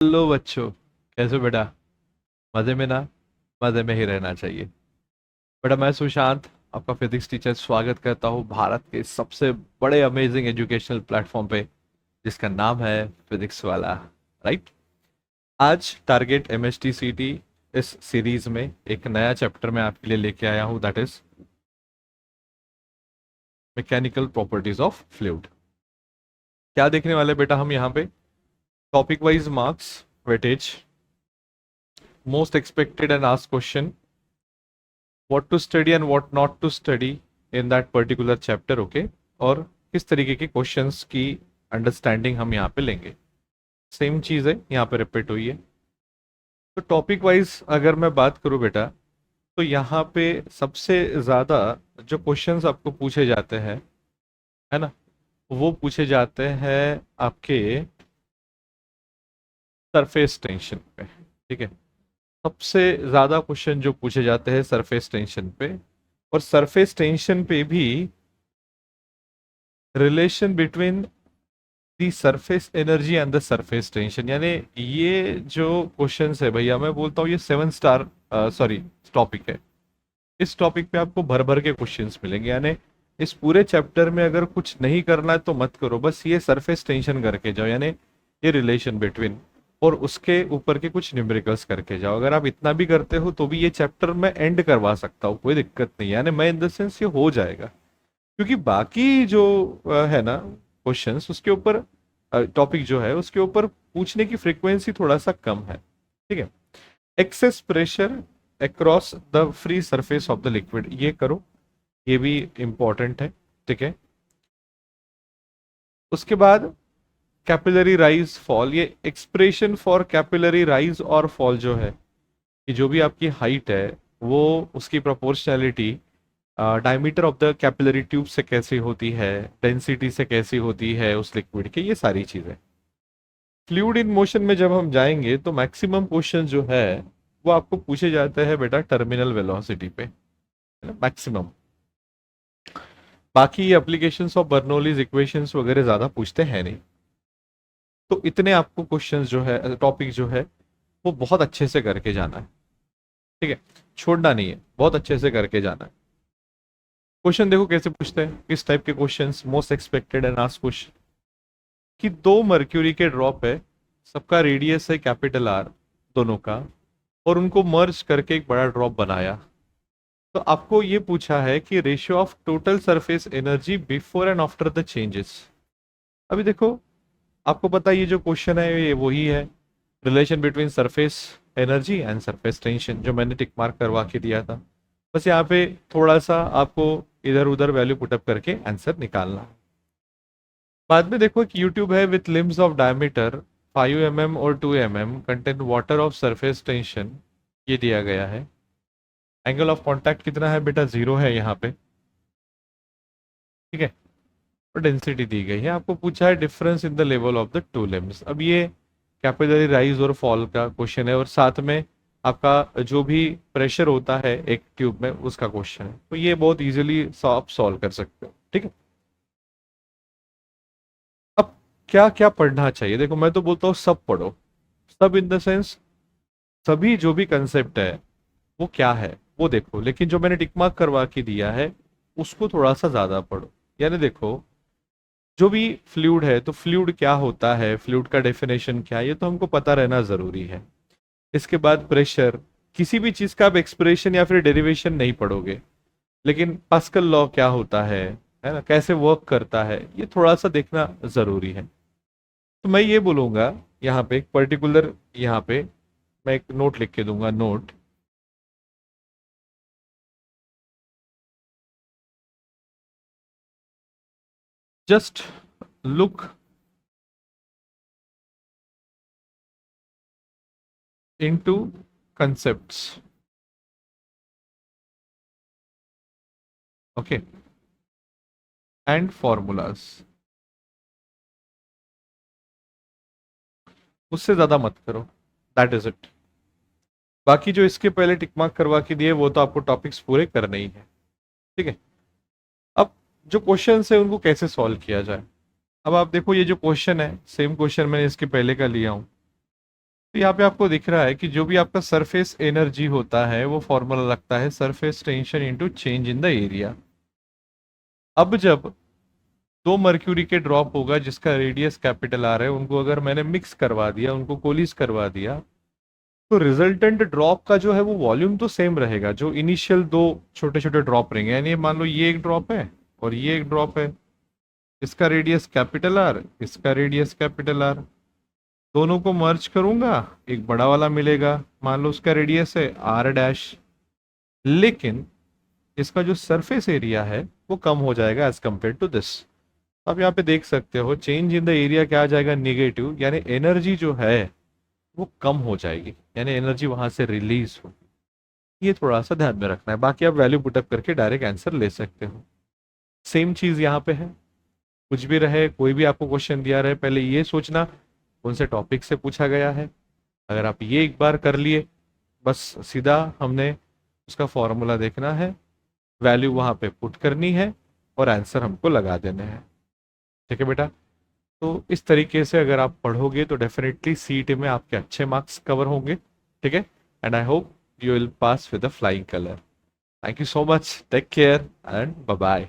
Hello बच्चों। कैसे हो बेटा? मज़े में ना? मज़े में ही रहना चाहिए। बेटा मैं सुशांत, आपका फिजिक्स टीचर, स्वागत करता हूँ भारत के सबसे बड़े अमेजिंग एजुकेशनल प्लेटफॉर्म पे, जिसका नाम है फिजिक्स वाला। राइट। आज टारगेट एमएसटीसीटी इस सीरीज में एक नया चैप्टर मैं आपके लिए लेके आया हूँ, that is mechanical properties of fluid. क्या देखने वाले बेटा हम यहाँ पे? Topic wise marks, weightage, most expected and asked question, what to study and what not to study in that particular chapter, okay? और किस तरीके के क्वेश्चंस की अंडरस्टैंडिंग हम यहाँ पे लेंगे। सेम चीज़ है यहाँ पे रिपीट हुई है। तो टॉपिक वाइज अगर मैं बात करूँ बेटा, तो यहाँ पे सबसे ज़्यादा जो क्वेश्चंस आपको पूछे जाते हैं, है ना, वो पूछे जाते हैं आपके सरफेस टेंशन पे। ठीक है। सबसे ज़्यादा क्वेश्चन जो पूछे जाते हैं सरफेस टेंशन पे, और सरफेस टेंशन पे भी relation between the surface energy and the surface tension. यानी ये जो क्वेश्चंस है भैया, मैं बोलता हूँ ये 7 स्टार सॉरी टॉपिक है। इस टॉपिक पे आपको भर भर के क्वेश्चंस मिलेंगे। यानी इस पूरे चैप्टर में अगर कुछ नहीं करना है तो मत करो, बस ये सरफेस टेंशन करके जाओ, यानी ये रिलेशन बिटवीन, और उसके ऊपर के कुछ न्यूमेरिकल्स करके जाओ। अगर आप इतना भी करते हो तो भी ये चैप्टर मैं एंड करवा सकता हूँ, कोई दिक्कत नहीं है। यानी मैं इन द सेंस ये हो जाएगा, क्योंकि बाकी जो है ना क्वेश्चंस, उसके ऊपर टॉपिक जो है उसके ऊपर पूछने की फ्रीक्वेंसी थोड़ा सा कम है। ठीक है। Excess pressure across the free surface of the liquid, ये करो, ये भी इंपॉर्टेंट है। ठीक है। उसके बाद कैपिलरी राइज फॉल, ये एक्सप्रेशन फॉर कैपिलरी राइज और फॉल जो है, कि जो भी आपकी हाइट है वो उसकी proportionality diameter of the capillary tube से कैसी होती है, डेंसिटी से कैसी होती है उस लिक्विड के, ये सारी चीजें। फ्लूइड इन मोशन में जब हम जाएंगे तो मैक्सिमम क्वेश्चन जो है वो आपको पूछे जाते हैं बेटा टर्मिनल वेलोसिटी पे, मैक्सिमम। बाकी एप्लीकेशंस ऑफ बर्नौलीज इक्वेशंस वगैरह ज्यादा पूछते हैं नहीं। तो इतने आपको क्वेश्चंस जो है, टॉपिक जो है, वो बहुत अच्छे से करके जाना है। ठीक है। छोड़ना नहीं है, बहुत अच्छे से करके जाना है। क्वेश्चन देखो कैसे पूछते हैं, किस टाइप के questions, most expected and asked question. कि दो मर्क्यूरी के ड्रॉप है, सबका रेडियस है कैपिटल आर, दोनों का, और उनको मर्ज करके एक बड़ा ड्रॉप बनाया। तो आपको ये पूछा है कि ratio of total surface energy before and after the changes. अभी देखो, आपको पता है ये जो क्वेश्चन है ये वही है, relation between surface energy and surface tension, जो मैंने टिक मार्क करवा के दिया था। बस यहाँ पे थोड़ा सा आपको इधर उधर वैल्यू पुटअप करके आंसर निकालना है। बाद में देखो एक यूट्यूब है with limbs of diameter 5 mm और 2 mm, content water of surface tension, ये दिया गया है। एंगल ऑफ कांटेक्ट कितना है बेटा? 0 है यहाँ पे। ठीक है। और डेंसिटी दी गई है। आपको पूछा है difference in the level of the two limbs. अब ये कैपिलरी राइज और फॉल का क्वेश्चन है, और साथ में आपका जो भी प्रेशर होता है एक ट्यूब में उसका क्वेश्चन है। तो ये बहुत इजीली आप सॉल्व कर सकते हो। ठीक है। अब क्या क्या पढ़ना चाहिए? देखो मैं तो बोलता हूँ सब पढ़ो। सब इन द सेंस, सभी जो भी कंसेप्ट है वो क्या है वो देखो, लेकिन जो मैंने टिक मार्क करवा के दिया है उसको थोड़ा सा ज्यादा पढ़ो। यानी देखो, जो भी फ्लूइड है तो फ्लूइड क्या होता है, फ्लूइड का डेफिनेशन क्या है, ये तो हमको पता रहना जरूरी है। इसके बाद प्रेशर, किसी भी चीज का आप एक्सप्रेशन या फिर डेरिवेशन नहीं पढ़ोगे, लेकिन पास्कल लॉ क्या होता है ना, कैसे वर्क करता है, ये थोड़ा सा देखना जरूरी है। तो मैं ये बोलूंगा यहाँ पे एक पर्टिकुलर, यहाँ पे मैं एक नोट लिख के दूंगा, note. Just look into concepts, okay, and formulas। उससे ज्यादा मत करो, दैट इज इट। बाकी जो इसके पहले टिक मार्क करवा के दिए वो तो आपको टॉपिक्स पूरे करने ही है। ठीक है। अब जो क्वेश्चन है उनको कैसे सॉल्व किया जाए। अब आप देखो, ये जो क्वेश्चन है सेम क्वेश्चन मैंने इसके पहले का लिया हूं। तो यहाँ पे आपको दिख रहा है कि जो भी आपका सरफेस एनर्जी होता है वो फॉर्मूला लगता है surface tension into change in the area. अब जब दो मर्क्यूरी के ड्रॉप होगा जिसका रेडियस कैपिटल आर है, उनको अगर मैंने मिक्स करवा दिया, उनको कोलिस करवा दिया, तो रिजल्टेंट ड्रॉप का जो है वो वॉल्यूम तो सेम रहेगा, जो इनिशियल दो छोटे छोटे ड्रॉप रहेंगे। यानी मान लो ये एक ड्रॉप है और ये एक ड्रॉप है, इसका रेडियस कैपिटल आर, इसका रेडियस कैपिटल आर, दोनों को मर्ज करूंगा, एक बड़ा वाला मिलेगा, मान लो उसका रेडियस है आर डैश। लेकिन इसका जो सरफेस एरिया है वो कम हो जाएगा एज कंपेयर टू दिस। आप यहाँ पे देख सकते हो चेंज इन द एरिया क्या आ जाएगा, निगेटिव, यानी एनर्जी जो है वो कम हो जाएगी, यानी एनर्जी वहां से रिलीज होगी। ये थोड़ा सा ध्यान में रखना है, बाकी आप वैल्यू पुटअप करके डायरेक्ट आंसर ले सकते हो। सेम चीज यहाँ पे है, कुछ भी रहे, कोई भी आपको क्वेश्चन दिया रहे, पहले ये सोचना कौन से टॉपिक से पूछा गया है। अगर आप ये एक बार कर लिए, बस सीधा हमने उसका फॉर्मूला देखना है, वैल्यू वहां पे पुट करनी है और आंसर हमको लगा देने हैं। ठीक है बेटा, तो इस तरीके से अगर आप पढ़ोगे तो डेफिनेटली सीट में आपके अच्छे मार्क्स कवर होंगे। ठीक है, and I hope you will pass with the flying colour. Thank you so much, take care and bye bye.